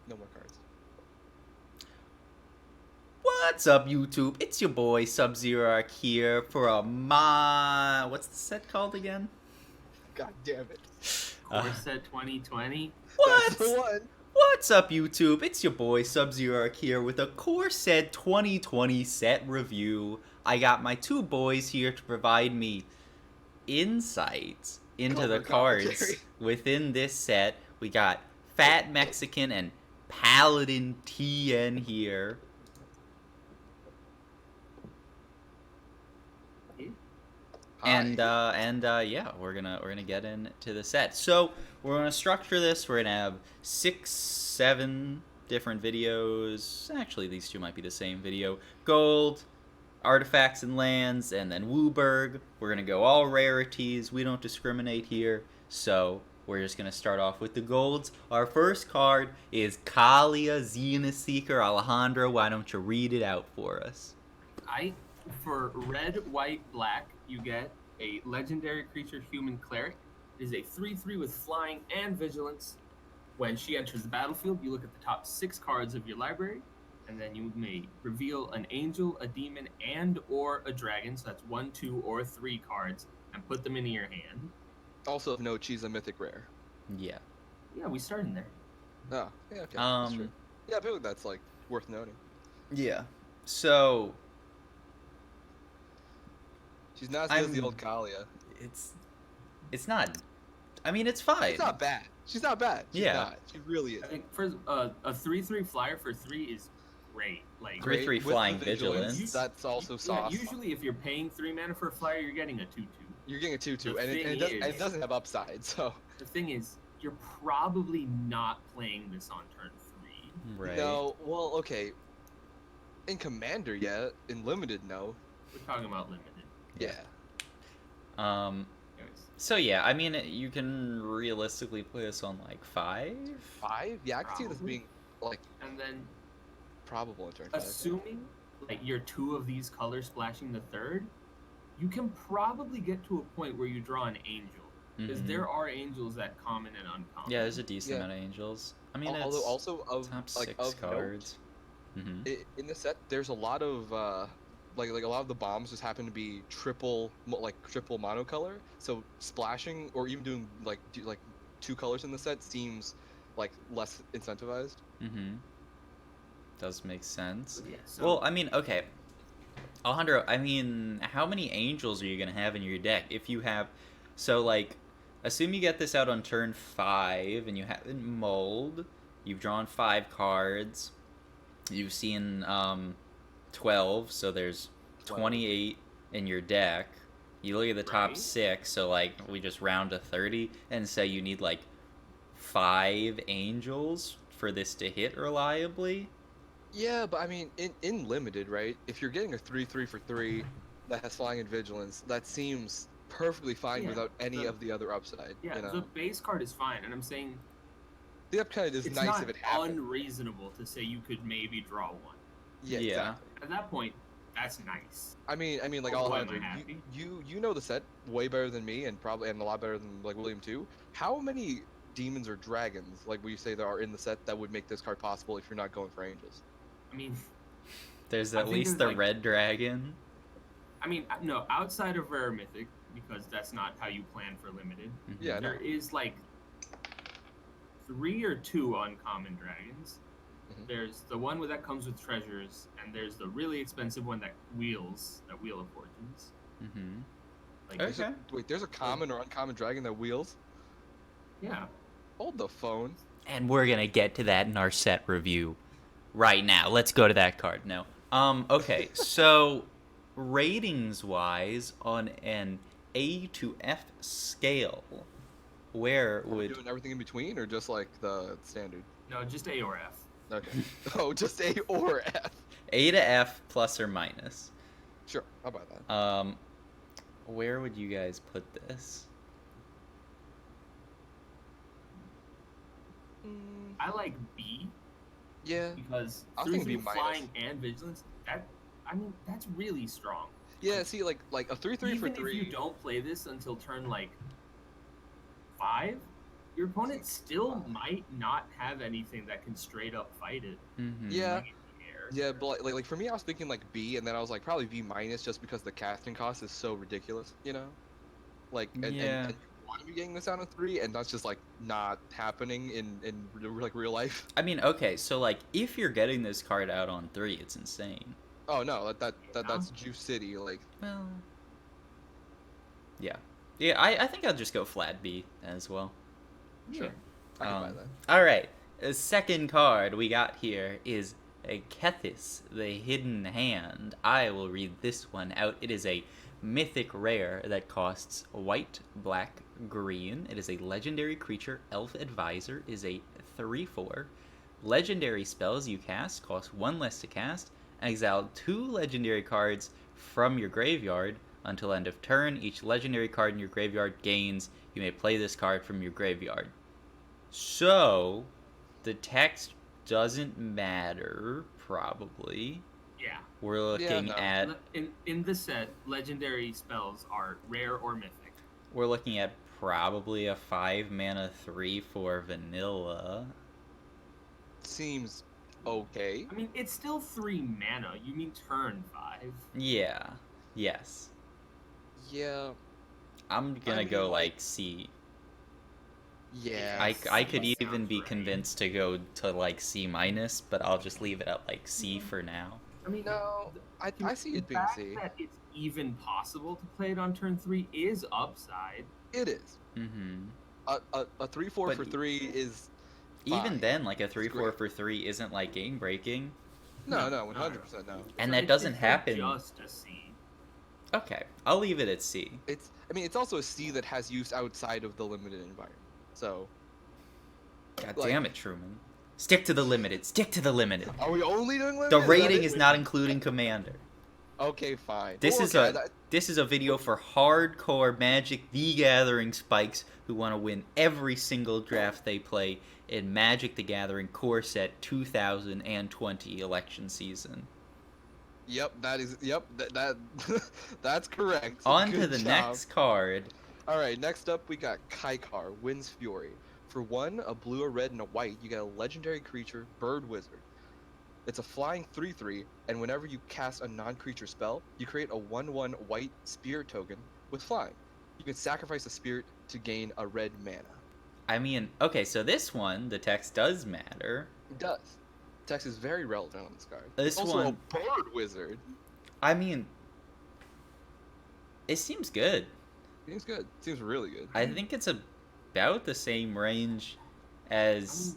No more cards. What's up, YouTube? It's your boy Sub-Zero here for a what's the set called again? God damn it. Core set 2020. That's the What? one. What's up, YouTube? It's your boy Sub-Zero here with a Core Set 2020 set review. I got my two boys here to provide me insights into the Cover cards commentary. within this set. We got Fat Mexican and Paladin TN here. And yeah, we're gonna get into the set. So we're gonna structure this. We're gonna have 6, 7 different videos. Actually, these two might be the same video. Gold, artifacts and lands, and then Wooburg. We're gonna go all rarities. We don't discriminate here. So we're just gonna start off with the golds. Our first card is Kalia Zenith Seeker. Alejandro, why don't you read it out for us? For red, white, black, you get a legendary creature human cleric. It is a 3/3 with flying and vigilance. When she enters the battlefield, you look at the top 6 cards of your library, and then you may reveal an angel, a demon, and or a dragon. So that's 1, 2, or 3 cards, and put them into your hand. Also, no cheese a mythic rare. Yeah. Yeah, we started there. Oh, yeah, okay. That's true. Yeah, I feel like that's like worth noting. Yeah. So She's not as good as the old Kalia. it's not. I mean, it's fine. She's not bad. She's not bad. She's not. She really is. I think for a 3/3 flyer for 3 is great. Like 3/3 flying vigilance. That's also soft. Yeah, usually if you're paying 3 mana for a flyer, you're getting a 2/2. You're getting a 2/2, and it doesn't have upside. So the thing is, you're probably not playing this on turn 3. Right. No. Well, okay. In Commander, yeah. In Limited, no. We're talking about limited. Yeah. So yeah, I mean, you can realistically play this on like 5. 5? Yeah, I can see this being like and then probable in turn 5. Assuming like you're 2 of these colors splashing the 3rd, you can probably get to a point where you draw an angel, because there are angels that common and uncommon. Yeah, there's a decent amount of angels. I mean, although also of top like 6 of cards. Note, in the set, there's a lot of like a lot of the bombs just happen to be triple monocolor. So splashing or even doing like 2 colors in the set seems like less incentivized. Does make sense. Yeah, so well, I mean, okay, Alejandro. I mean, how many angels are you gonna have in your deck if you have? So like, assume you get this out on turn 5 and you haven't mulled. You've drawn 5 cards. You've seen 12, so there's 28 in your deck. You look at the top 6, so like we just round to 30 and say you need like 5 angels for this to hit reliably. Yeah, but I mean, in Limited, right? If you're getting a 3/3 for 3 that has flying and vigilance, that seems perfectly fine without any of the other upside. Yeah, you know? the base card is fine, and I'm saying the upside is nice if it happens. It's not unreasonable to say you could maybe draw 1. Yeah. Exactly. At that point, that's nice. I mean, like Alejandro, you know the set way better than me, and probably a lot better than like William too. How many demons or dragons, like we say, there are in the set that would make this card possible if you're not going for angels? I mean, there's at least the red dragon. I mean, no, outside of rare mythic, because that's not how you plan for limited. Yeah, there is like 3 or 2 uncommon dragons. There's the one that comes with treasures, and there's the really expensive one that Wheel of Fortunes. Like, wait, there's a common or uncommon dragon that wheels? Yeah. Hold the phone. And we're gonna get to that in our set review right now. Let's go to that card now. Okay, so ratings wise, on an A to F scale, where would doing everything in between, or just like the standard? No, just A or F. Okay. Oh, just A or F. A to F plus or minus. Sure, how about that? Where would you guys put this? I like B. Yeah. Because I through think B flying and vigilance, that's really strong. Yeah, see, like a 3/3 for 3. Even if you don't play this until turn like 5, your opponent still might not have anything that can straight up fight it. Mm-hmm. Yeah. Like, in the air. Yeah, but like for me, I was thinking like B, and then I was like probably B minus just because the casting cost is so ridiculous, you know? Like, and you want to be getting this out of 3, and that's just like not happening in like real life. I mean, okay, so like if you're getting this card out on 3, it's insane. Oh no, that's Juice City, like. Well, yeah, I think I'll just go flat B as well. Sure. I can buy that. All right, the second card we got here is a Kethis, the Hidden Hand. I will read this one out. It is a mythic rare that costs white, black, green. It is a legendary creature. Elf Advisor is a 3/4. Legendary spells you cast cost 1 less to cast. Exile 2 legendary cards from your graveyard until end of turn. Each legendary card in your graveyard gains. You may play this card from your graveyard. So, the text doesn't matter, probably. Yeah. We're looking at... In this set, legendary spells are rare or mythic. We're looking at probably a 5 mana 3/4 vanilla. Seems okay. I mean, it's still 3 mana. You mean turn 5. Yeah. Yes. Yeah. I'm gonna go like C. Yeah. I could sounds even be right. convinced to go to like C minus, but I'll just leave it at like C for now. I mean, No, I see it being C. The fact that it's even possible to play it on turn 3 is upside. It is. Mm-hmm. A 3/4 for 3 is. Even fine. then, like a It's 3/4 great. for 3 isn't like game breaking. No, 100% no. And So that it's doesn't like happen. Just a C. Okay, I'll leave it at C. It's also a C that has use outside of the limited environment. So. God Like- damn it, Truman. Stick to the limited. Stick to the limited. Are we only doing limited? The Is that rating it? is not including Commander. Okay, fine. This Oh, is okay, a that- this is a video for hardcore Magic the Gathering spikes who want to win every single draft they play in Magic the Gathering Core Set 2020 election season. Yep, that is. Yep, that that's correct. On to Good the job. next card. All right, next up we got Carwins Fury. For 1, a blue, a red, and a white, you get a legendary creature, Bird Wizard. It's a flying 3/3, and whenever you cast a non-creature spell, you create a 1/1 white spirit token with flying. You can sacrifice a spirit to gain a red mana. I mean, okay, so this one, the text does matter. It does. Text is very relevant on this card. This It's also one- a Bird Wizard. I mean, it seems good. Seems good. Seems really good. I think it's about the same range as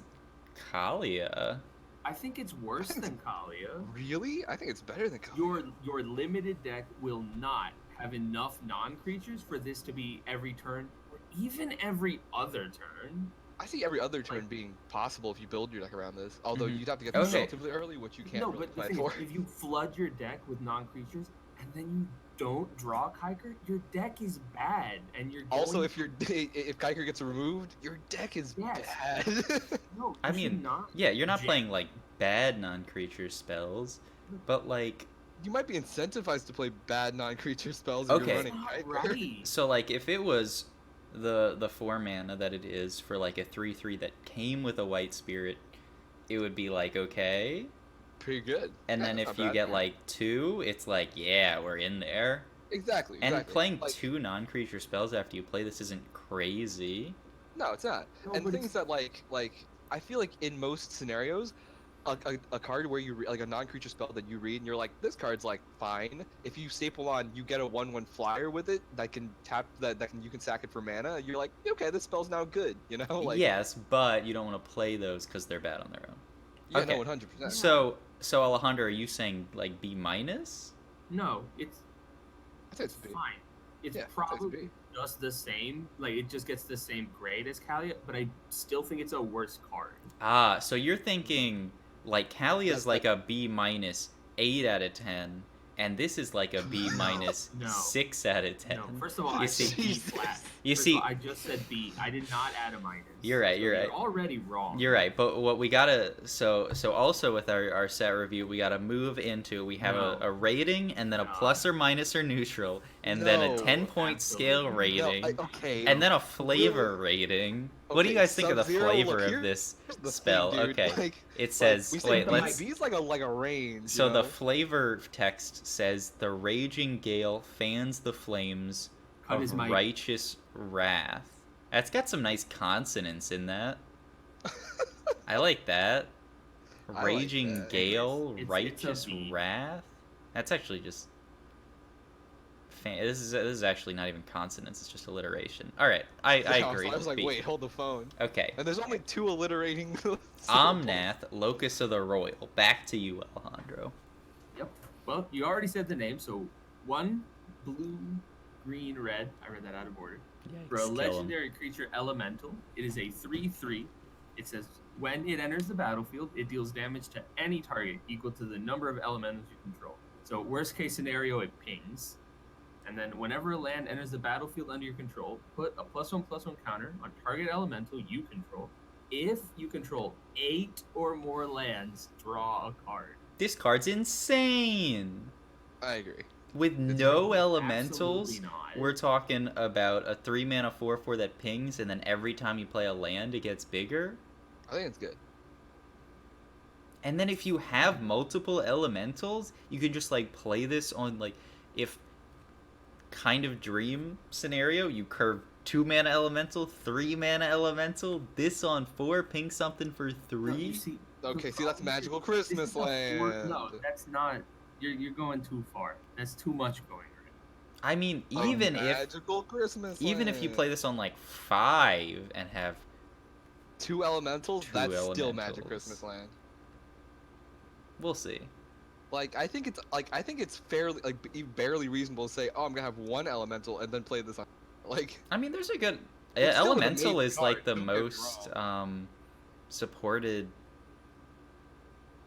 Kalia. I think it's worse than Kalia. Really? I think it's better than Carwins. Your limited deck will not have enough non-creatures for this to be every turn, or even every other turn. I see every other turn being possible if you build your deck around this. Although Mhm. you'd have to get Okay. them relatively early, which you can't No, really but the plan thing for. is, if you flood your deck with non-creatures and then you don't draw Kiker, your deck is bad, and you're Also, going if if Kiker gets removed, your deck is Yes. bad. no, I you should mean, not yeah, you're not jam. playing like bad non-creature spells, but like, you might be incentivized to play bad non-creature spells if Okay. you're That's running not Kiker. right. so like if it was the 4 mana that it is for like a 3/3 that came with a white spirit, it would be like okay. Pretty good. And Yeah, then that's if not you bad. get like 2, it's like yeah, we're in there. Exactly. And playing Like, 2 non-creature spells after you play this isn't crazy. No, it's not. No, And but things that like I feel like in most scenarios, a card where you like a non-creature spell that you read and you're like, this card's like fine. If you staple on, you get a 1/1 flyer with it that can tap you can sack it for mana. You're like, okay, this spell's now good. You know, like Yes, but you don't want to play those because they're bad on their own. yeah, okay. no, 100%. So Alejandro, are you saying like B minus? No, it's I'd say it's B. fine. It's Yeah, I'd say it's probably B. just the same. Like it just gets the same grade as Kalia, but I still think it's a worse card. Ah, so you're thinking like Kalia is That's like a B minus 8 out of 10, and this is like a B minus No. 6 out of 10. No, first of all, You I see- said B Jesus. flat. You First see- of all, I just said B. I did not add a minus. You're right, So you're right. You're already wrong. You're right, but what we gotta so also with our set review, we gotta move into we have No. a rating and then a No. plus or minus or neutral, and then a No, 10-point scale absolutely. rating, okay. and then a flavor rating. What do you Okay, guys think of the Sub-Zero, look, flavor of here's this the spell? thing, dude. Okay, Like, it says. we say Wait, B, let's. B's like a range. So you the know? flavor text says the raging gale fans the flames Cut his of mic. righteous wrath. That's got some nice consonants in that. I like that. I like Raging that. gale, It's a righteous B. wrath. That's actually just. This is actually not even consonants. It's just alliteration. All right, I Yeah, agree. I was like, B. wait, hold the phone. Okay. And there's only 2 alliterating. syllables. Omnath, Locus of the Royal. Back to you, Alejandro. Yep. Well, you already said the name, so 1 blue, green, red. I read that out of order. For a Yikes, kill 'em. legendary creature elemental, it is a 3/3. It says when it enters the battlefield, it deals damage to any target equal to the number of elementals you control. So worst case scenario, it pings. And then whenever a land enters the battlefield under your control, put a +1/+1 counter on target elemental you control. If you control 8 or more lands, draw a card. This card's insane. I agree. With It's no Absolutely elementals, not. we're talking about a 3-mana 4/4 that pings, and then every time you play a land, it gets bigger. I think it's good. And then if you have multiple elementals, you can just like play this on like if kind of dream scenario, you curve 2-mana elemental, 3-mana elemental, this on 4, ping something for 3. No, you see, Okay, the see, that's problem magical is- Christmas this is a land. No, that's not. You're going too far. That's too much going right. I mean, A even if magical Christmas you land. play this on like 5 and have 2 elementals, 2 that's still elementals. Magic Christmas Land. we'll see. Like I think it's fairly barely reasonable to say, oh, I'm gonna have 1 elemental and then play this on. Like I mean, there's a good It's still an elemental amazing is like card, the don't get me most supported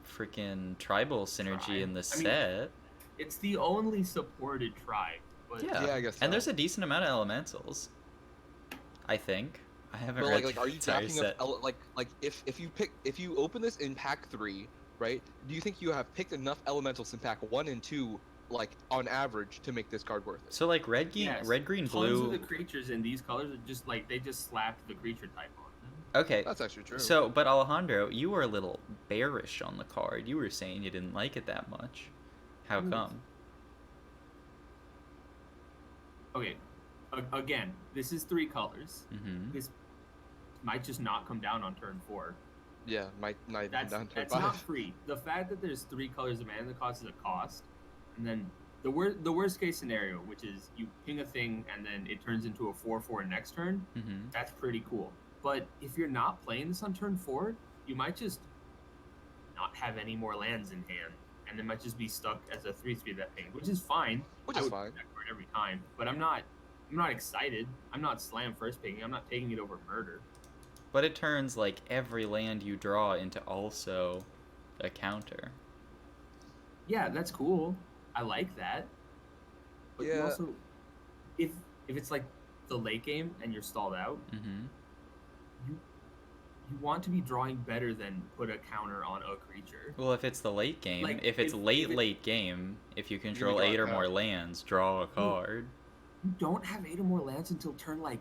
freaking tribal synergy Tribe. in the I mean, set. It's the only supported tribe. But Yeah. yeah, I guess. And so. there's a decent amount of elementals. I think. I haven't But read like, the are you entire drafting set. like if you open this in pack 3, right? Do you think you have picked enough elementals in pack 1 and 2, like on average, to make this card worth it? So like red Yes, green, tons blue. of the creatures in these colors are just like they just slapped the creature type on them. Okay. That's actually true. So, but Alejandro, you were a little bearish on the card. You were saying you didn't like it that much. How Ooh. come? Okay, again, this is 3 colors. Mm-hmm. This might just not come down on turn 4. yeah, might not even That's down to that's 5. not free. The fact that there's 3 colors of mana that causes a cost, and then the worst case scenario, which is you ping a thing and then it turns into a 4/4 next turn. Mm-hmm. That's pretty cool. But if you're not playing this on turn 4, you might just not have any more lands in hand, and it might just be stuck as a 3/3 that ping, which is fine. Which I is would fine. pick that card every time, but I'm not excited. I'm not slam first picking. I'm not taking it over murder. But it turns like every land you draw into also a counter. Yeah, that's cool. I like that. But you Yeah. also, if it's like the late game and you're stalled out, Mm-hmm. you want to be drawing better than put a counter on a creature. Well, if it's the late game, Like, if it's if late it- game, if you control draw a 8 or more card. lands, draw a card. You don't have 8 or more lands until turn like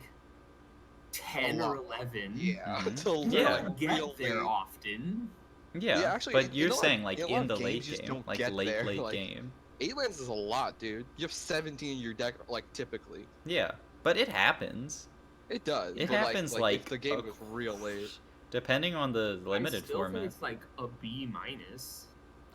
10 A or lot. 11. Yeah, Mhm. until You Yeah. don't like, get real there late. often. Yeah, actually, but in you're a lot- saying like in a lot in of the games, late you just game, don't like get late there, late like- game. 8 lands is a lot, dude. You have 17 in your deck, like typically. Yeah, but it happens. It does. It but, happens, if like, the game a- goes real late. Depending on the limited I still format. think it's like a B minus.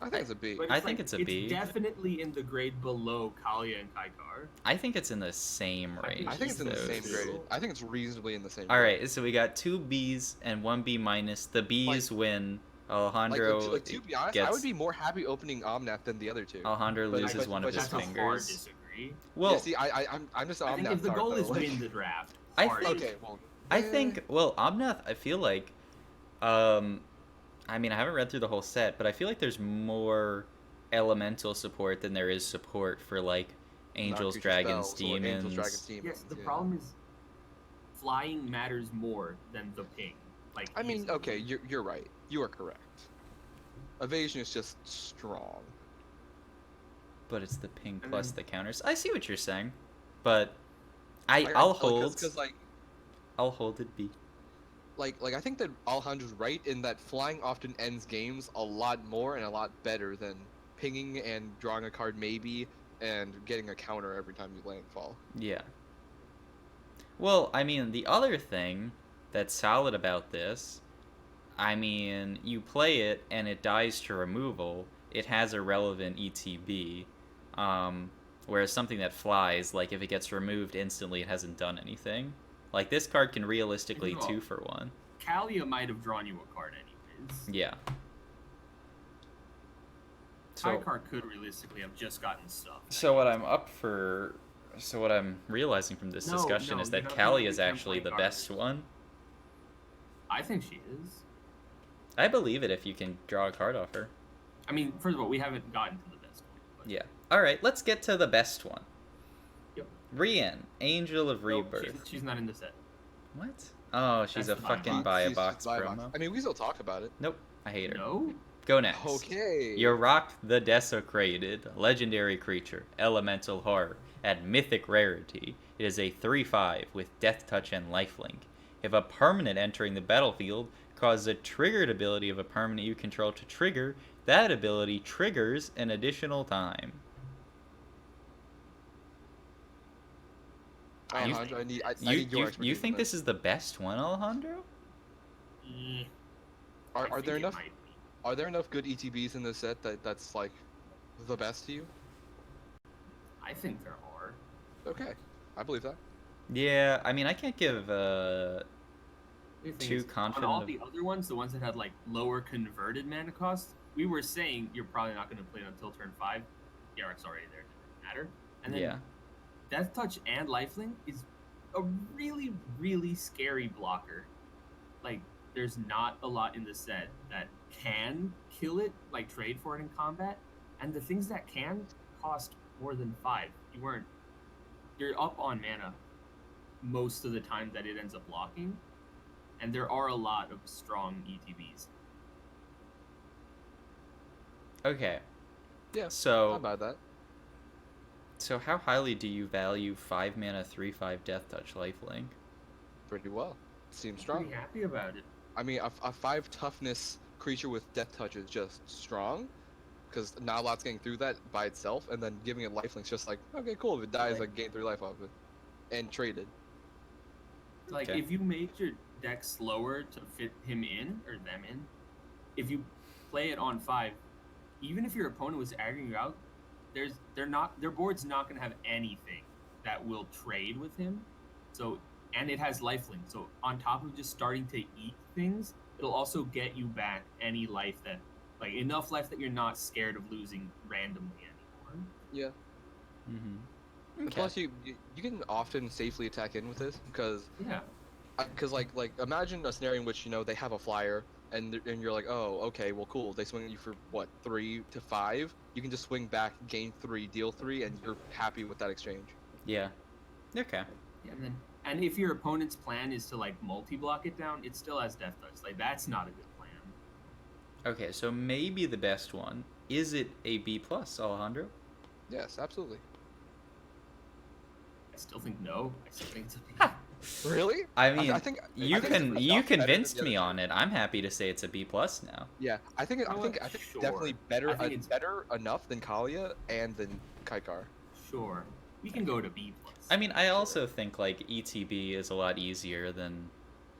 I think it's a B. But I think it's a B. It's definitely in the grade below Kalia and Kaikar. I think it's in the same range. I think it's in the as same those. grade. I think it's reasonably in the same. All grade. right, so we got 2 Bs and 1 B minus. The Bs win. Like, Alejandro to be honest, I gets would be more happy opening Omnath than the other 2. Alejandro but- loses but- one but of his that's a hard fingers. disagree. Well, yeah, see, I'm just I Omnath. think if the goal though. is win the draft, I hard. think- Okay, well. I eh, think Omnath, I feel like I mean, I haven't read through the whole set, but I feel like there's more elemental support than there is support for like angels, non-creature dragons, spells, or demons. Angels, dragons, demons. Yes, the yeah. problem is flying matters more than the ping. Like I mean, easily. okay, you're right. You are correct. Evasion is just strong. But it's the ping And plus then- the counters. I see what you're saying, but I'll Like, hold. because like I'll hold it B. like I think that Alejandro's right in that flying often ends games a lot more and a lot better than pinging and drawing a card maybe and getting a counter every time you landfall. Yeah. Well, I mean, the other thing that's solid about this, I mean, you play it and it dies to removal. It has a relevant ETB. Whereas something that flies, like if it gets removed instantly, it hasn't done anything. Like this card can realistically 2 for 1. Kalia might have drawn you a card anyways. Yeah. High card could realistically have just gotten stuff. So what I'm realizing from this discussion is that Kalia is actually the best one. I think she is. I believe it if you can draw a card off her. I mean, first of all, we haven't gotten to the best one. But... Yeah. All right, let's get to the best one. Yep. Rian, Angel of Rebirth. Nope, she's not in the set. What? Oh, she's That's a the fucking buy a box Buy a promo. box. I mean, we still talk about it. Nope, I hate her. No? Go next. Okay. Yurok the Desecrated, legendary creature, elemental horror, at mythic rarity. It is a 3/5 with death touch and lifelink. If a permanent entering the battlefield causes a triggered ability of a permanent you control to trigger, that ability triggers an additional time. Alejandro, I need your expertise You on think this is the best one, Alejandro? Are there enough? Are there enough good ETBs in this set that's like the best to you? I think there are. Okay, I believe that. Yeah, I mean, I can't give The thing too is, confident. On all of- the other ones, the ones that had like lower converted mana cost, we were saying you're probably not going to play it until turn 5. Yarok's already there, it doesn't matter. And then Yeah. Death Touch and Lifelink is a really, really scary blocker. Like, there's not a lot in the set that can kill it, like trade for it in combat. And the things that can cost more than 5. You're up on mana most of the time that it ends up blocking. And there are a lot of strong ETBs. Okay. Yeah. How So, about that? so how highly do you value 5 mana 3/5 Death Touch Lifelink? Pretty well. Seems I'm strong. pretty happy about it. I mean, a 5 toughness creature with death touch is just strong, because not a lot's getting through that by itself, and then giving it lifelink's just like, okay, cool. If it dies, I gain 3 life off it, and traded. Like, Okay. if you make your deck slower to fit him in, or them in, if you play it on 5, even if your opponent was aggroing you out, their board's not going to have anything that will trade with him. So, and it has lifelink. So on top of just starting to eat things, it'll also get you back any life that, like enough life that you're not scared of losing randomly anymore. Yeah. Mm-hmm. And plus, you can often safely attack in with this, because Yeah. like imagine a scenario in which they have a flyer and you're like, oh, okay, well, cool. They swing at you for what, 3 to 5. You can just swing back, gain 3, deal 3, and you're happy with that exchange. Yeah. Okay. Yeah, and if your opponent's plan is to like multi-block it down, it still has death touch. Like that's not a good plan. Okay, so maybe the best one. Is it a B+, Alejandro? Yes, absolutely. I still think no. I still think it's a B. Really? I mean, I think you it's enough better convinced than the me other on two. it. I'm happy to say it's a B+ now. Yeah, I think it's Sure. definitely better. I think it's- better enough than Kalia and than Kaikar. Sure, we can go to B+. I mean, I also think like ETB is a lot easier than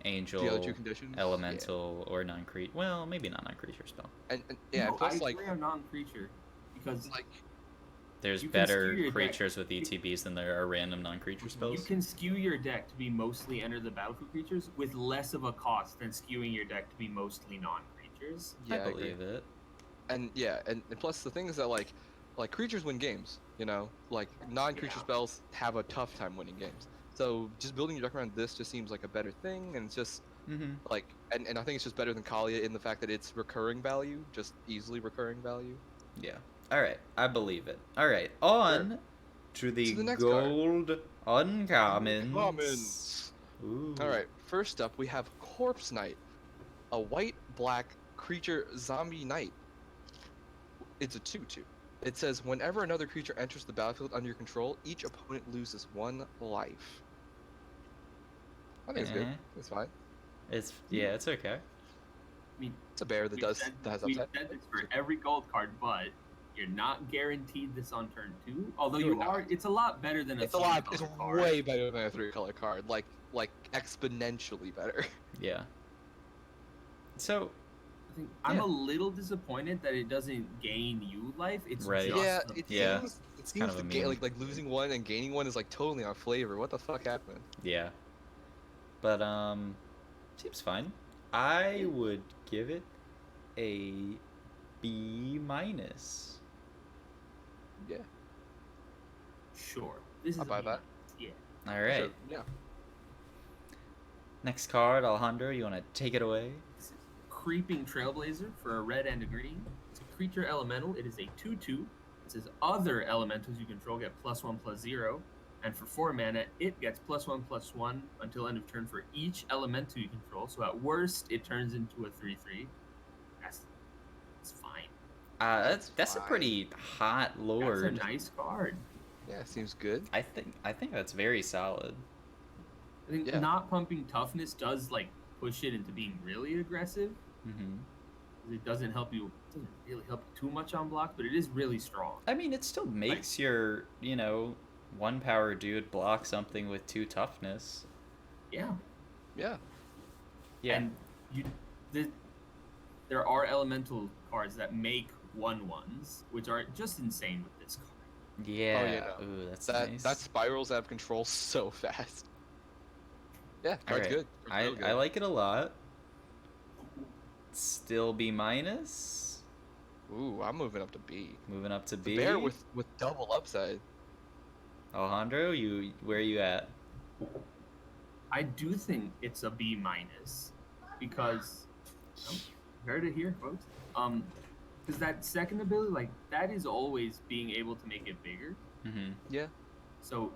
Angel, The other 2 conditions. Elemental, or non-creature. Well, maybe not non-creature spell. Yeah. And yeah, no, plus I like agree on non-creature because like There's You can skew better your deck. creatures with ETBs than there are random non-creature you spells. can skew your deck to be mostly enter the battlefield creatures with less of a cost than skewing your deck to be mostly non-creatures. yeah, I agree. believe it. And yeah, and plus the thing is that like creatures win games, like non-creature Yeah. spells have a tough time winning games. So just building your deck around this just seems like a better thing, and it's just Mm-hmm. like, and I think it's just better than Kalia in the fact that it's recurring value, just easily recurring value. Yeah. All right, I believe it. All right, on to the, To the next card. gold uncommons. Commons. Ooh. All right, first up we have Corpse Knight, a white-black creature zombie knight. It's a 2/2. It says whenever another creature enters the battlefield under your control, each opponent loses 1 life. I think it's good. Eh. It's fine. It's okay. I mean, It's a bear that has we've upside. said this for every gold card, but you're not guaranteed this on turn 2. Although You're you are, not. it's a lot better than It's three-color card. way better than a 3-color card. Like exponentially better. Yeah. So I think I'm a little disappointed that it doesn't gain you life. It's Right. just Yeah, the it Yeah. seems kind of a meme. like losing one and gaining one is like totally on flavor. What the fuck happened? yeah. But seems fine. I would give it a B minus. Yeah, Sure. This is I'll buy a B that. minus, Yeah. All right. Sure, yeah. Next card, Alejandro. You want to take it away? This is Creeping Trailblazer for a red and a green. It's a creature elemental. It is a 2/2. It says other elementals you control get +1/+0. And for 4 mana, it gets +1/+1 until end of turn for each elemental you control. So at worst, it turns into a 3/3. That's fine. That's a fine. pretty hot lord. That's a nice card. Yeah, seems good. I think that's very solid. I think Yeah. not pumping toughness does like push it into being really aggressive. Mm-hmm. It doesn't help you. It doesn't really help you too much on block, but it is really strong. I mean, it still makes your 1-power dude block something with 2 toughness. Yeah. Yeah. Yeah. And there are elemental cards that make 1/1s, which are just insane with this card. yeah. Oh, yeah, no. Ooh, that's That nice. that spirals out of control so fast. Yeah, card's Alright. good. Card's real good. I like it a lot. Still B minus. Ooh, I'm moving up to B. Moving up to The B. bear with double upside. Alejandro, where are you at? I do think it's a B minus because heard it here, folks. Because that second ability, like that, is always being able to make it bigger. Mm-hmm. Yeah. So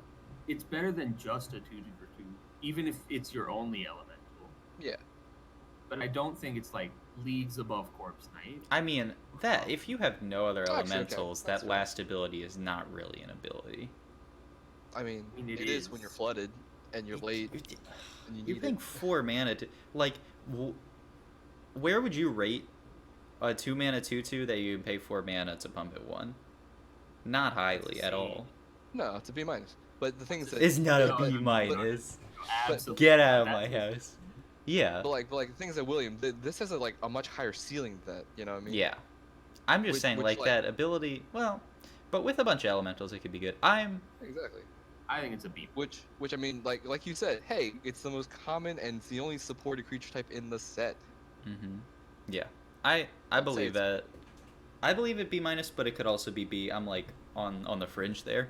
it's better than just a 2/2 for 2, even if it's your only elemental. Yeah. But I don't think it's like leagues above Corpse Knight. I mean, that if you have no other Actually, okay, elementals, that's that fair. last ability is not really an ability. I mean, I mean, it is when you're flooded and you're late and you You're need paying it. 4 mana to where would you rate a 2 mana 2/2 that you can pay 4 mana to pump it 1? Not highly at all. No, it's a B minus. But the thing is that It's not a No, B no, minus. Absolutely. Get out of my That's- house. Yeah. but the thing is that William, this has a much higher ceiling than that. You know what I mean? Yeah. I'm just Which- saying, which, like, that ability. Well, but with a bunch of elementals, it could be good. Exactly. I think it's a B. Which I mean, like you said, hey, it's the most common and it's the only supported creature type in the set. Mm-hmm. Yeah. I I'd believe say that. I believe it B minus, but it could also be B. I'm like on the fringe there.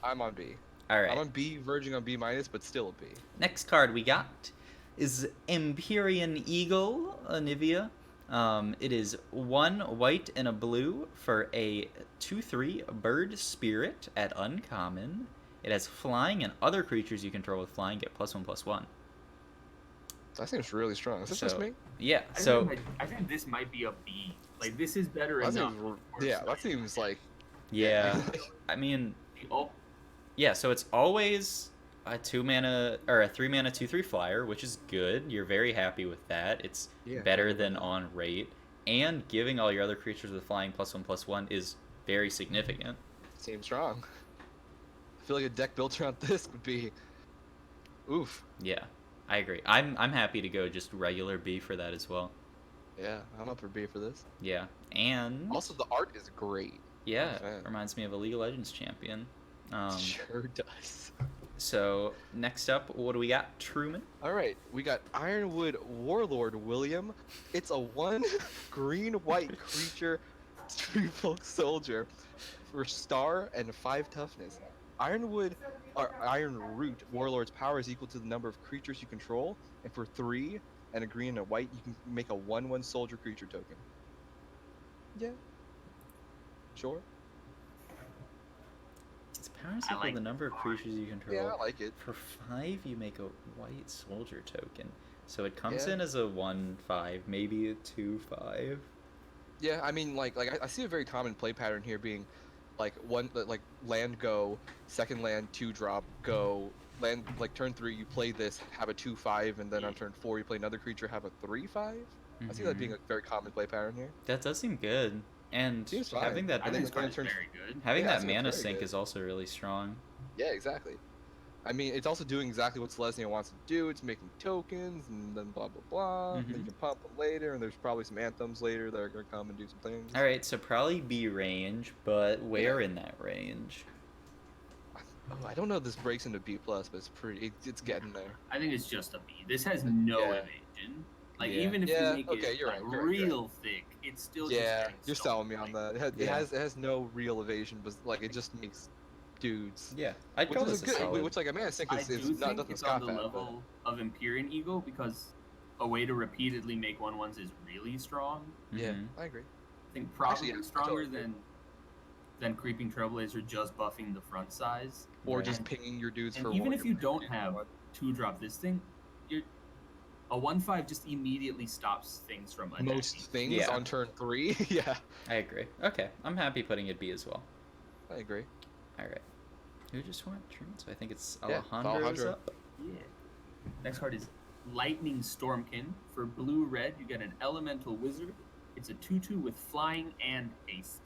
I'm on B. All right. I'm on B, verging on B minus, but still a B. Next card we got is Empyrion Evil, Anivia. It is 1 white and a blue for a 2/3 bird spirit at uncommon. It has flying, and other creatures you control with flying get +1/+1. That seems really strong. Is this just So- me? Yeah. I So think this might be a B. Like this is better That enough. seems, yeah, that seems like yeah, I mean, Oh, yeah. So it's always a 2 mana or a 3 mana 2/3 flyer, which is good. You're very happy with that. It's Yeah. better than on rate, and giving all your other creatures with flying +1/+1 is very significant. seems strong. I feel like a deck built around this would be oof. Yeah, I agree. I'm happy to go just regular B for that as well. Yeah, I'm up for B for this. Yeah, and Also, the art is great. yeah, fan. reminds me of a League of Legends champion. Sure does. So next up, what do we got? Truman. All right, we got Ironwood Warlord William. It's a 1 green-white creature, tree folk soldier for star and 5 toughness. Ironwood or Iron Root Warlord's power is equal to the number of creatures you control, and for 3 and a green and a white, you can make a 1/1 soldier creature token. Yeah. Sure. Its power is I equal to like the number of the creatures you control. Yeah, I like it. For 5, you make a white soldier token. So it comes Yeah. in as a 1/5, maybe a 2/5. Yeah, I mean, I see a very common play pattern here being, like land go, second land 2-drop go, land like turn 3 you play this, have a 2/5, and then on turn 4 you play another creature, have a 3/5. I see that being a very common play pattern here. That does seem good. And Seems fine. having that I think it's this card is turn- very good. having Yeah, I that think it's mana very sink good. is also really strong. Yeah, exactly. I mean, it's also doing exactly what Selesnya wants to do. It's making tokens, and then blah blah blah. And then you can pump them later, and there's probably some anthems later that are gonna come and do some things. All right, so probably B range, but where in that range? Oh, I don't know if this breaks into B plus, but it's pretty. It's getting there. I think it's just a B. This has no Yeah. evasion. Like Yeah. even if Yeah, you make okay, it you're like, right, you're right, you're real thick, it's still just Yeah, getting you're selling me on stolen. that. Yeah. It has no real evasion, but like it just makes dudes. Yeah, I'd Which call is this a good. solid. Which like a mana sink I is do not think nothing it's on scoff the at. level of Empyrion Evil because a way to repeatedly make 1/1s is really strong. Yeah, Mhm. I agree. I think probably Actually, yeah, stronger totally. than Creeping Trailblazer just buffing the front size. Or Right. just pinging your dudes And for even one. if you don't have 2-drop this thing, you're a 1/5 just immediately stops things from attacking. most things Yeah. on turn 3. Yeah, I agree. Okay, I'm happy putting it B as well. I agree. All right. Who just went turn? So I think it's Yeah, Alejandro's Alejandro. up. Yeah. Next card is Lightning Stormkin. For blue-red, you get an Elemental Wizard. It's a 2/2 with flying and haste.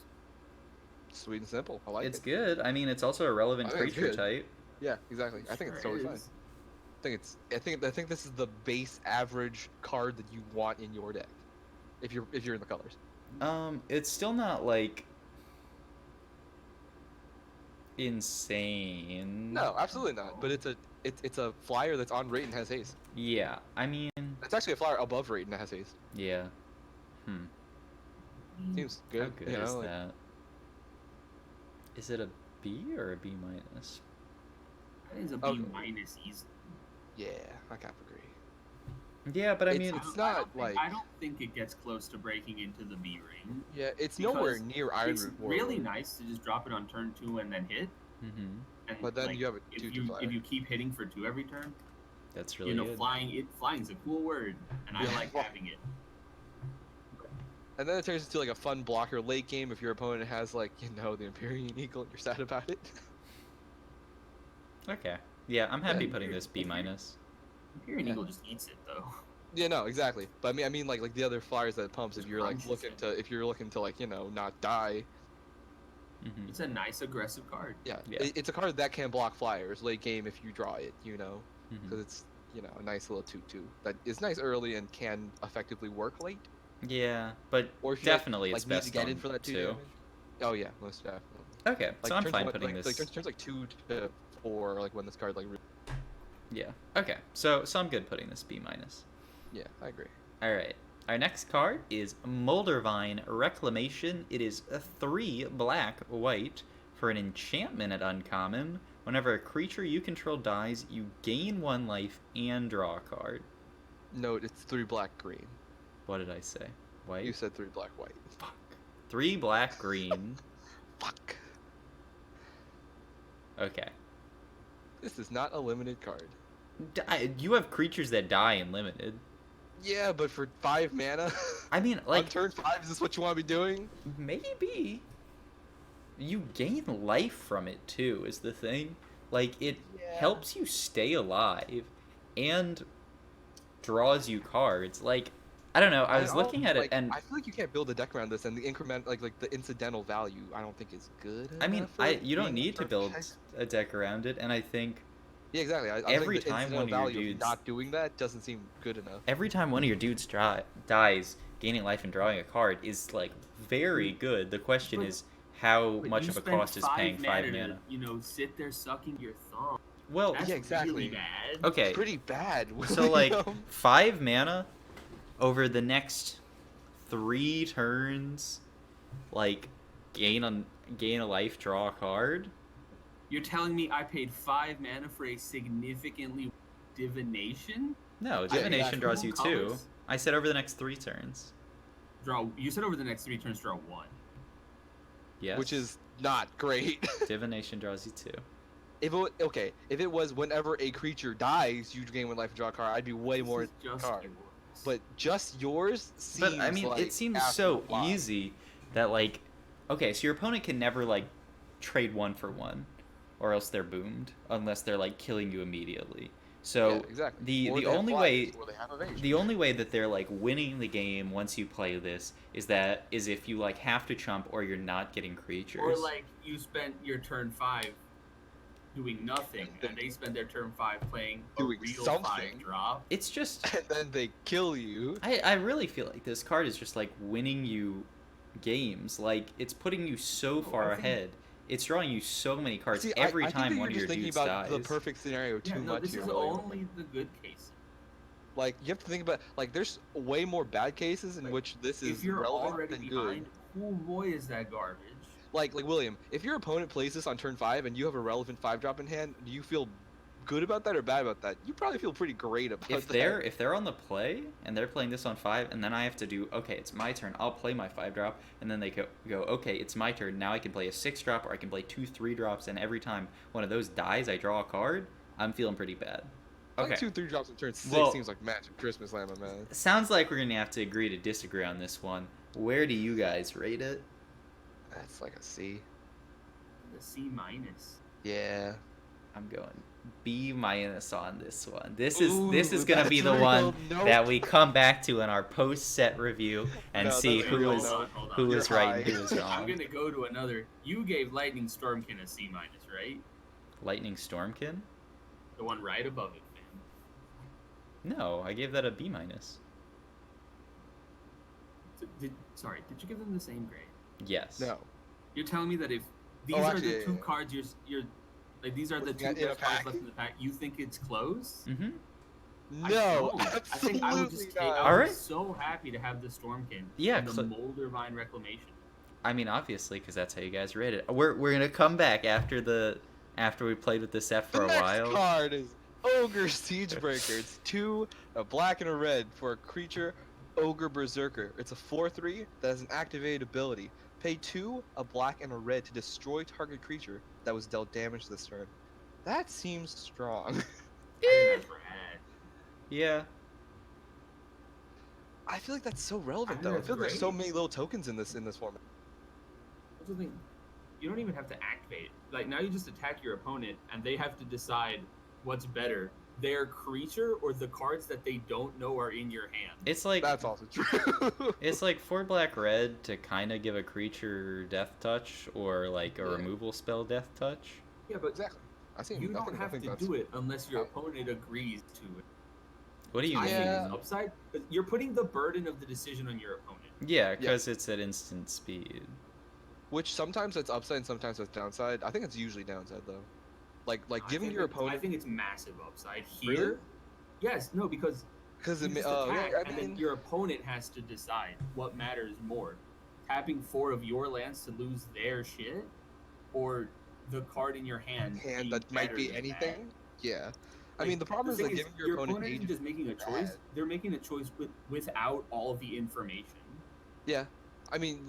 Sweet and simple. I like It's it. good. I mean, it's also a relevant I think it's creature good. type. Yeah, exactly. I think it's Sure totally fine. is. I think this is the base average card that you want in your deck. If you're in the colors. It's still not like insane. No, absolutely not. But it's a flyer that's on rate and has haste. Yeah, I mean, It's actually a flyer above rate and has haste. yeah. Seems How good. good you know, is like- that? Is it a B or a B minus? I think it's a B Okay. minus easy. Yeah, I kind of agree. Yeah, but I It's- mean, it's not like- I don't think it gets close to breaking into the B ring. Yeah, it's Because nowhere near It's Ironwood Warlord. really nice to just drop it on turn 2 and then hit. mhm, And But then like, you have a if 2/2 flyer. if you keep hitting for 2 every turn, that's really you know, good. flying's a cool word, and I Yeah. like having it. And then it turns into like a fun blocker late game if your opponent has like, the Empyrion Eagle and you're sad about it. Okay. Yeah, I'm happy Yeah. putting this B minus. Imperium Yeah. Eagle just eats it though. Yeah, no, exactly. But I mean like the other flyers that it pumps if Just you're like crunches looking to like, not die. Mhm. It's a nice aggressive card. Yeah. Yeah. It's a card that can block flyers late game if you draw it, Mhm. because it's, a nice little 2/2 that is nice early and can effectively work late. Yeah, but Or if you definitely like it's need best to get on in for that 2 2. damage. Oh yeah, most definitely. Okay, Like so I'm turns fine one- putting like, this. turns like 2 to 4 like when this card like Yeah. Okay, so I'm good putting this B minus. yeah, I agree. All right. Our next card is Mulder Vine Reclamation. It is a 3 black white for an enchantment at uncommon. Whenever a creature you control dies, you gain 1 life and draw a card. No, it's 3 black green. What did I say? White? You said 3 black white. Fuck. 3 black green. Fuck. Okay. This is not a limited card. You have creatures that die in limited. Yeah, but for 5 mana, I mean, on like, turn 5, is this what you want to be doing? maybe. You gain life from it too, is the thing. Like, it Yeah. helps you stay alive and draws you cards. Like, I don't know. I was looking at it, and I feel like you can't build a deck around this, and the increment, like the incidental value, I don't think is good. I mean, enough for it you don't being need to build perfect. a deck around it, and I think Yeah, exactly. I every think the time incidental one of your value of dudes- not doing that doesn't seem good enough. every time one of your dudes dies, gaining life and drawing a card is, like, very good. The question But- is, how But much you of a spent cost is paying 5 to, mana? sit there sucking your thumb. Well, That's yeah, exactly. really bad. okay. It's pretty bad. So, like, William. 5 mana over the next 3 turns, like, gain a life, draw a card. You're telling me I paid 5 mana for a significantly divination? No, yeah, divination cool draws you 2. colors. I said over the next 3 turns. You said over the next 3 turns, draw 1. Yes. Which is not great. divination draws you 2. If it was whenever a creature dies, you gain 1 life and draw a card, I'd be way more. This is just card. yours. But just yours seems. But I mean, like it seems asking so a lot. easy that, like, okay, so your opponent can never, like, trade 1 for 1. or else they're boomed, unless they're like killing you immediately. So Yeah, exactly. the Or the they have only flyers, way or they have evasion. the only way that they're like winning the game once you play this is if you like have to chump or you're not getting creatures. Or like you spent your turn 5 doing nothing, and they spend their turn 5 playing a Doing real something. 5-drop. It's just And then they kill you. I really feel like this card is just like winning you games. Like it's putting you so far ahead. It's drawing you so many cards See, every I think time that one you're of your just thinking dudes about dies. the perfect scenario too Yeah, no, much this here, is William. only the good case. Like you have to think about like there's way more bad cases in which this is If you're relevant already than behind, good. oh boy, is that garbage. Like William, if your opponent plays this on turn 5 and you have a relevant 5-drop in hand, do you feel good about that or bad about that? You probably feel pretty great about If that. they're on the play and they're playing this on 5 and then I have to do okay, it's my turn, I'll play my 5-drop, and then they go okay, it's my turn, now I can play a 6-drop or I can play 2 3-drops, and every time one of those dies I draw a card, I'm feeling pretty bad. Like Okay. 2 3-drops on turn 6 Well- seems like magic Christmas land, my man. Sounds like we're gonna have to agree to disagree on this one. Where do you guys rate it? That's like a C. The C-. Yeah. I'm going B- on this one. This Ooh, is gonna be that's the one real. Nope. that we come back to in our post-set review and No, see that's who real. was Hold on. who You're was right and high. who was I'm wrong. gonna go to another. You gave Lightning Stormkin a C-, right? Lightning Stormkin? The one right above it, man. No, I gave that a B-. Did you give them the same grade? Yes. No. You're telling me that if these Oh, are actually, the yeah, two yeah. cards you're like these are the Looking two at in a best cards pack. left in the pack, you think it's close? Mm-hmm. No, I think absolutely I would just take. not. I All was right. so happy to have the Stormkin. Yeah, and the cl- Mulder Vine Reclamation. I mean, obviously, because that's how you guys rate it. We're gonna come back after we played with this set for The a next while. card is Ogre Siegebreaker. It's 2, a black and a red for a creature, Ogre Berserker. It's a 4/3 that has an activated ability. Pay 2, a black and a red to destroy target creature that was dealt damage this turn. That seems strong. I think that's rad. Yeah. I feel like that's so relevant I think though. I that's feel like there's so great. many little tokens in this format. That's the thing. You don't even have to activate. Like now, you just attack your opponent, and they have to decide what's better: their creature or the cards that they don't know are in your hand. It's like That's also true. it's like 4 black red to kind of give a creature death touch or like a Yeah. removal spell death touch. Yeah, but exactly. I see. you I don't think- I have think to that's- do it unless your opponent agrees to it. What do you I mean? think Yeah. it's upside. You're putting the burden of the decision on your opponent. Yeah, because it's at instant speed. Which sometimes that's upside and sometimes that's downside. I think it's usually downside though. Like I giving think your I opponent think it's massive upside Really? here. Yes, no, because because you it just yeah, attack, I and mean then your opponent has to decide what matters more: tapping 4 of your lands to lose their shit, or the card in your hand. being that might better be than anything. that. Yeah. I Like, mean the problem is thing that giving your opponent isn't agency. just making a choice; bad. they're making a choice without all the information. Yeah. I mean,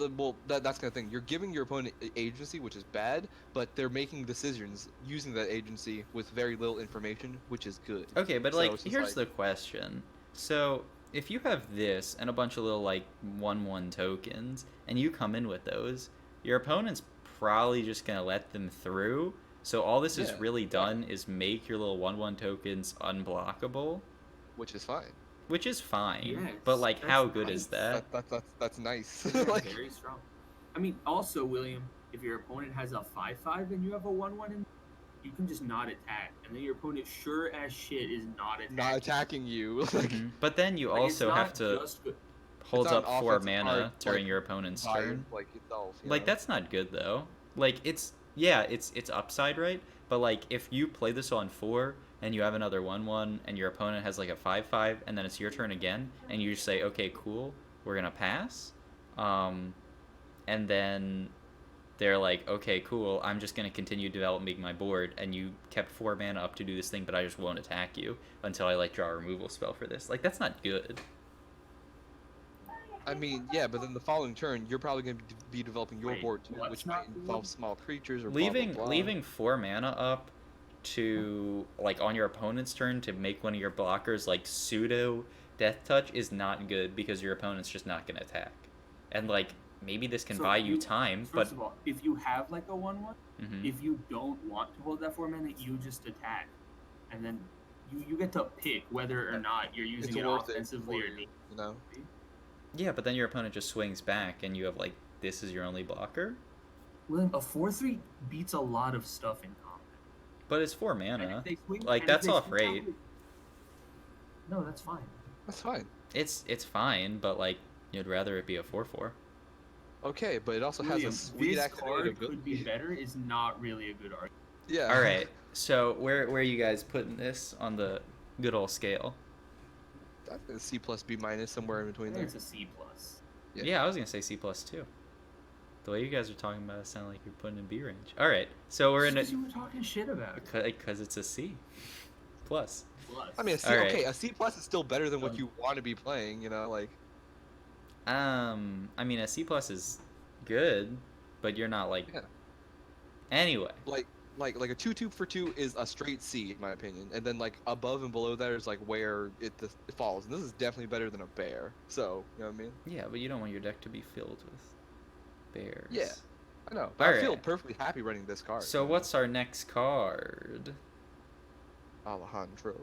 that's kind of thing. You're giving your opponent agency, which is bad, but they're making decisions using that agency with very little information, which is good. Okay, but So like it's just here's the question. So if you have this and a bunch of little like 1/1 tokens and you come in with those, your opponent's probably just gonna let them through. So all this is Yeah, really done is make your little 1/1 tokens unblockable, Which is fine. which is fine. Yes, but like, that's how good is nice. that? That's nice. They're like, very strong. I mean, also, William, if your opponent has a 5/5 and you have a 1/1, you can just not attack, and then your opponent sure as shit is not attacking. not attacking you. Like, Mhm. But then you Like, it's also have not to just good. hold not up an 4 offensive mana card, during like, your opponent's vibe, turn. like itself. you Like know? that's not good though. Like it's upside, right? But like if you play this on 4 and you have another 1/1 and your opponent has like a 5/5 and then it's your turn again and you just say, okay, cool, we're gonna pass, and then they're like, okay, cool, I'm just gonna continue developing my board, and you kept 4 mana up to do this thing, but I just won't attack you until I like draw a removal spell for this. Like that's not good. I mean, yeah, but then the following turn, you're probably going to be developing your Wait, board too, what's which not might involve good? small creatures or leaving blah, blah, blah. leaving 4 mana up to like on your opponent's turn to make one of your blockers like pseudo death touch is not good because your opponent's just not going to attack. And like maybe this can So buy you time, but First of all, if you have like a 1/1, Mhm. if you don't want to hold that 4 mana, you just attack, and then you get to pick whether or not you're using it worth it offensively for or you, defensively. you know? yeah, but then your opponent just swings back, and you have like this is your only blocker. William, a 4/3 beats a lot of stuff in combat. But it's 4 And mana. if they swing, Like, and if that's they off swing out rate. with- No, that's fine. That's fine. It's fine, but like you'd rather it be a 4/4. Okay, but it also has William, a sweet this activated card could be ability. better is not really a good argument. Yeah. All right, so where are you guys putting this on the good old scale? I think C plus B minus somewhere in I between think there. it's a C+. Yeah. Yeah, I was gonna say C plus too. The way you guys are talking about it sound like you're putting in B range. All right, so we're in a Because you were talking shit about it. because it's a C plus. Plus. I mean, a C, All right. okay, a C plus is still better than what you want to be playing, you know, like. I mean a C plus is good, but you're not like. Yeah. Anyway. Like a 2/2 for 2 is a straight C in my opinion, and then like above and below that is like where it falls, and this is definitely better than a bear. So you know what I mean? Yeah, but you don't want your deck to be filled with bears. Yeah. I know, but I feel Alright. perfectly happy running this card. So what's our next card? Alejandro?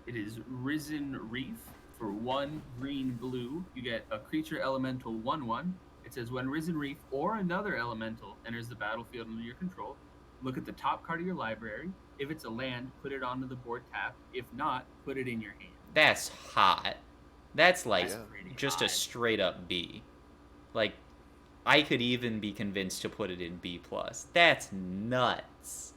It is Risen Reef for 1 green blue. You get a creature elemental 1/1. It says when Risen Reef or another elemental enters the battlefield under your control, look at the top card of your library. If it's a land, put it onto the board tapped. If not, put it in your hand. That's hot. That's like That's pretty just a hot. straight up B. Like I could even be convinced to put it in B plus. That's nuts.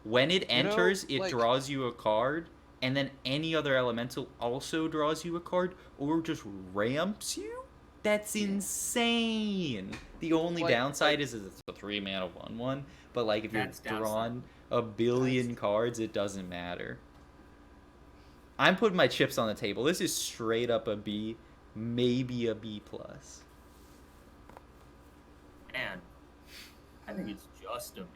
When it You know, enters, it like- draws you a card, and then any other elemental also draws you a card, or just ramps you? That's insane. The only Like- downside is it's a 3 mana 1/1, but like if you're That's downside. drawn a billion cards, it doesn't matter. I'm putting my chips on the table. This is straight up a B, maybe a B plus. And I think it's just a B.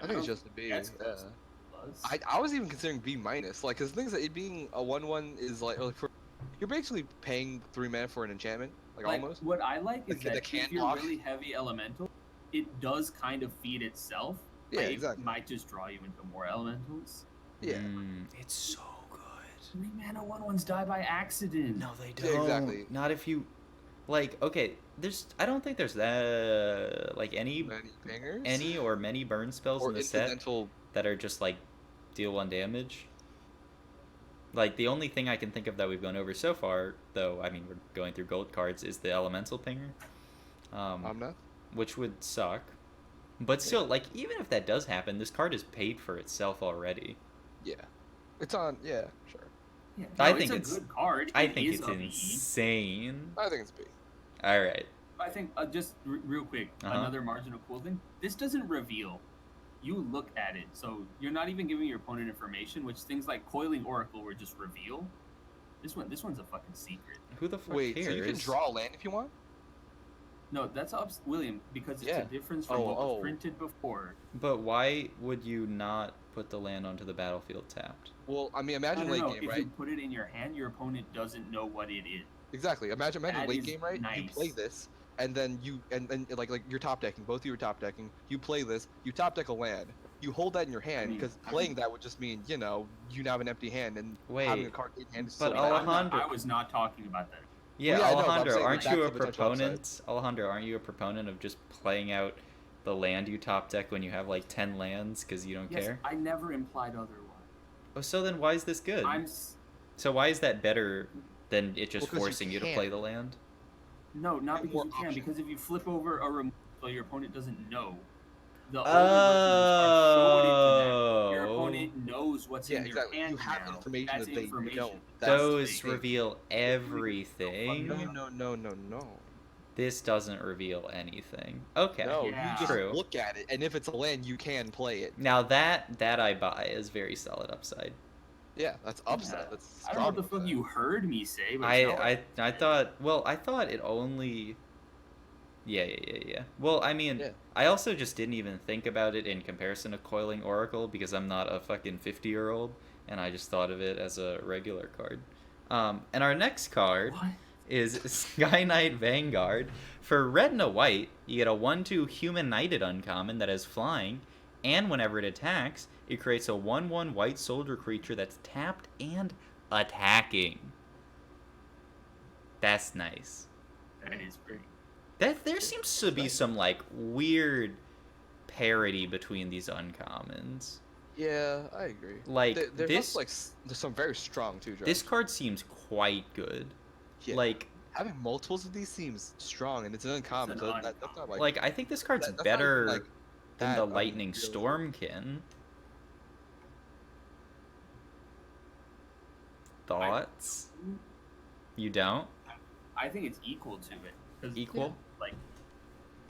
I think it's just a B. That's Yeah. close. Plus. I was even considering B minus, like, cause the things that it being a 1/1 is like for, you're basically paying 3 mana for an enchantment, like almost. What I like is Like, the that can if you're block. really heavy elemental, it does kind of feed itself. Yeah, Like, exactly. It might just draw you into more elementals. Yeah. It's so good. 3 mana 1/1s die by accident. No, they Yeah, don't. exactly. Not if you, like, okay. I don't think there's that like any Many pingers. or many burn spells or in the set incidental. that are just like deal 1 damage. Like the only thing I can think of that we've gone over so far, though, I mean we're going through gold cards, is the elemental pinger, Omnath. which would suck. But still, like even if that does happen, this card is paid for itself already. Yeah. It's on. Yeah, sure. Yeah, I no, think it's it's- a good card. I It think is it's a B. insane. I think it's B. All right. I think just real quick, Uh-huh. another marginal cool thing. This doesn't reveal. You look at it, so you're not even giving your opponent information. Which things like Coiling Oracle were just reveal. This one's a fucking secret. Who the fuck Wait, cares? so you can draw a land if you want? No, that's up William because it's Yeah. a difference from what Oh. was printed before. But why would you not put the land onto the battlefield tapped? Well, I mean, imagine No, late no, game, if right? you put it in your hand, your opponent doesn't know what it is. Exactly. Imagine That late is game, right? You nice. play this, and then you and like you're top decking. Both of you are top decking. You play this. You top deck a land. You hold that in your hand I mean, because playing that would just mean you now have an empty hand and Wait, having a card in hand is but so Alejandro- bad. Alejandro- I was not talking about that. Yeah, Well, yeah, I know, but I'm Alejandro, saying, like, aren't you that's a the potential upside. proponent? Alejandro, aren't you a proponent of just playing out the land you top deck when you have like 10 lands because you don't Yes, care? I never implied otherwise. Oh, so then why is this good? So why is that better than it just 'cause you forcing you to play can. the land? No, not Have because more you can. options. Because if you flip over a removal, your opponent doesn't know. The older versions are showing it to them. Your opponent knows what's Yeah, in exactly. your hand You have now. information That's that they information. don't. That's the Those thing. reveal everything. No. This doesn't reveal anything. Okay. No, Yeah. you just True. look at it, and if it's a land, you can play it. Now that I buy is very solid upside. Yeah, that's upset. Yeah. That's I don't know what the strong fuck upside. you heard me say, but I thought it only. Yeah. Well, I mean, Yeah. I also just didn't even think about it in comparison to Coiling Oracle because I'm not a fucking 50-year-old, and I just thought of it as a regular card. And our next card What? is Sky Knight Vanguard. For red and a white, you get a 1/2 human knighted uncommon that has flying, and whenever it attacks, it creates a 1/1 white soldier creature that's tapped and attacking. That's nice. That is pretty. There seems to be some like weird parity between these uncommons. Yeah, I agree. Like There's this, also, like there's some very strong too. Josh. this card seems quite good. Yeah. Like having multiples of these seems strong, and it's an uncommon. It's an So that's not like I think this card's that's not better like than that the Lightning unrealistic. Stormkin. Thoughts? You don't? I think it's equal to it. 'Cause, Equal? Like,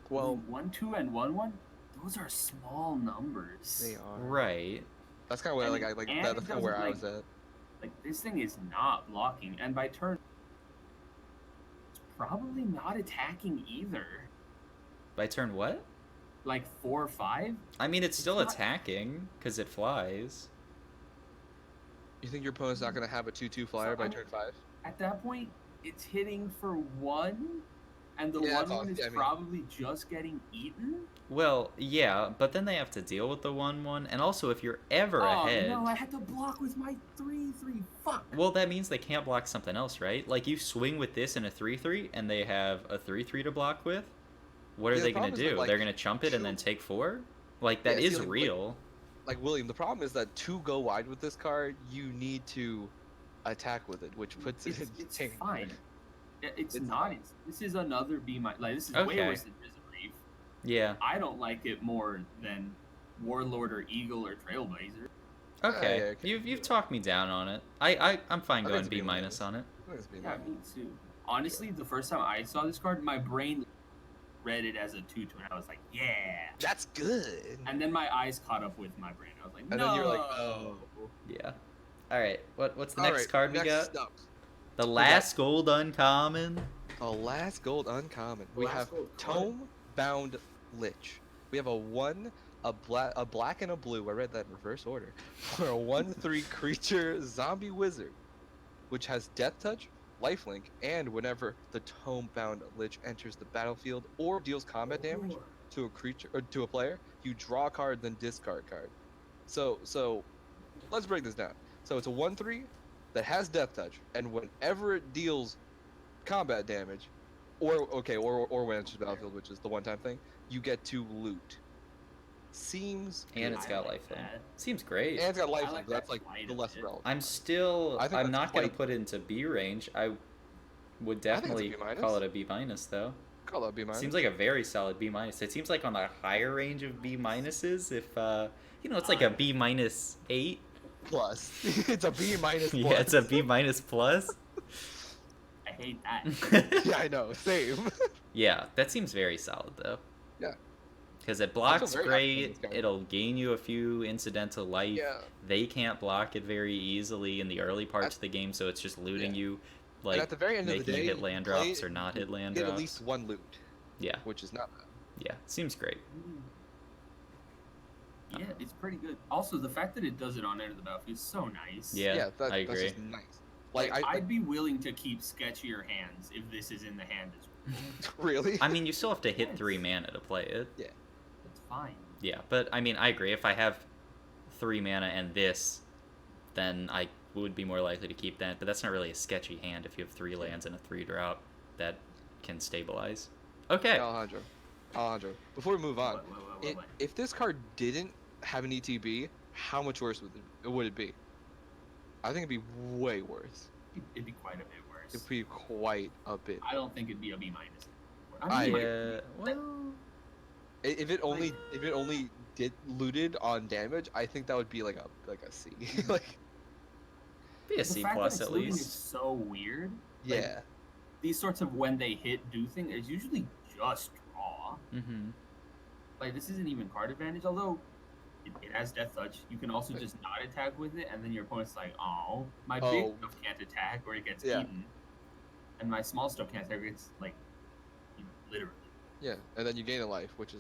Well, 1, 2, and 1, 1. Those are small numbers. they are. Right. That's kind of where And like it- I like and that's it kind of where doesn't, I was at. Like, this thing is not blocking, and by turn, it's probably not attacking either. By turn what? Like 4 or 5. I mean, it's still not- attacking because it flies. You think your opponent's not gonna have a 2/2 flyer So, by I mean- turn 5? At that point, it's hitting for 1, and the Yeah, 1 that's all- 1 is yeah, I mean- probably just getting eaten. Well, yeah, but then they have to deal with the 1/1, and also if you're ever Oh ahead. no, I had to block with my 3/3. Fuck. Well, that means they can't block something else, right? Like you swing with this in a 3/3, and they have a 3/3 to block with. What are Yeah, the they gonna problem is that, do? like, They're gonna chump it and then two- take 4? Like that Yeah, is see, like, real. Like William, the problem is that to go wide with this card, you need to attack with it, which puts it in It's danger. fine. It's It's not. fine. This is another B minus. Like this is Okay. way worse than Risen Reef. Yeah. I don't like it more than Warlord or Eagle or Trailblazer. Okay. yeah, okay. You've talked me down on it. I'm fine I think going it's B B minus minus. on it. I think it's being Yeah, like- me too. Honestly, the first time I saw this card, my brain read it as a 2/2, and I was like, yeah. That's good. And then my eyes caught up with my brain. I was like, no. And then you're like, oh. Yeah. All right. What's the All next right, card we next got? up, The last gold uncommon. the last gold uncommon. The We last have gold card. Tomebound Lich. We have a black and a blue. I read that in reverse order. For a 1/3 creature zombie wizard, which has Death Touch, Lifelink, and whenever the Tomebound Lich enters the battlefield or deals combat damage to a creature or to a player, you draw a card, then discard a card. So let's break this down. So it's a 1/3 that has Death Touch, and whenever it deals combat damage, or when it enters the battlefield, which is the one-time thing, you get to loot. Seems And good. it's I got like lifelink. that. Seems great. And it's got I lifelink. like That's that like quite the a less bit. relevant. I'm still. I think I'm that's not gonna quite- put it into B range. I would I think it's a definitely B minus. call it a B minus though. Call that B minus. Seems like a very solid B minus. It seems like on the higher range of B minuses. If it's like a B minus 8. plus. It's a B minus. Yeah, it's a B minus plus. I hate that. Yeah, I know. Same. Yeah, that seems very solid though. Yeah. Because it blocks very happy great. with this guy. It'll gain you a few incidental life. Yeah. They can't block it very easily in the early parts of the game, so it's just looting Yeah. you, And like at the very end of the making day, you hit land play- drops or not hit land Get drops. at least one loot, Yeah, which is not bad. yeah, seems great. Yeah, it's pretty good. Also, the fact that it does it on end of the battlefield is so nice. Yeah, That's I agree. just nice. Like, Like I'd be willing to keep sketchier hands if this is in the hand as well. really. I mean, you still have to hit Yes. 3 mana to play it. It's fine. Yeah, but I mean, I agree. If I have 3 mana and this, then I would be more likely to keep that. But that's not really a sketchy hand if you have 3 lands and a 3 drop that can stabilize. Okay. Alejandro, before we move on, What? if this card didn't have an ETB, how much worse would it be? I think it'd be way worse. It'd be quite a bit worse. It'd be quite a bit. I don't think it'd be a B minus. I- mean, Yeah. Well, If it only did looted on damage, I think that would be like a C. like be a the C fact plus that it's at looting least. is so weird. yeah. These sorts of when they hit do thing is usually just draw. Mm-hmm. Like this isn't even card advantage, although it has Death Touch. You can also just not attack with it, and then your opponent's like, "Oh, my big Oh. stuff can't attack, or it gets Yeah. eaten, and my small stuff can't attack. It's like, literally." Yeah, and then you gain a life, which is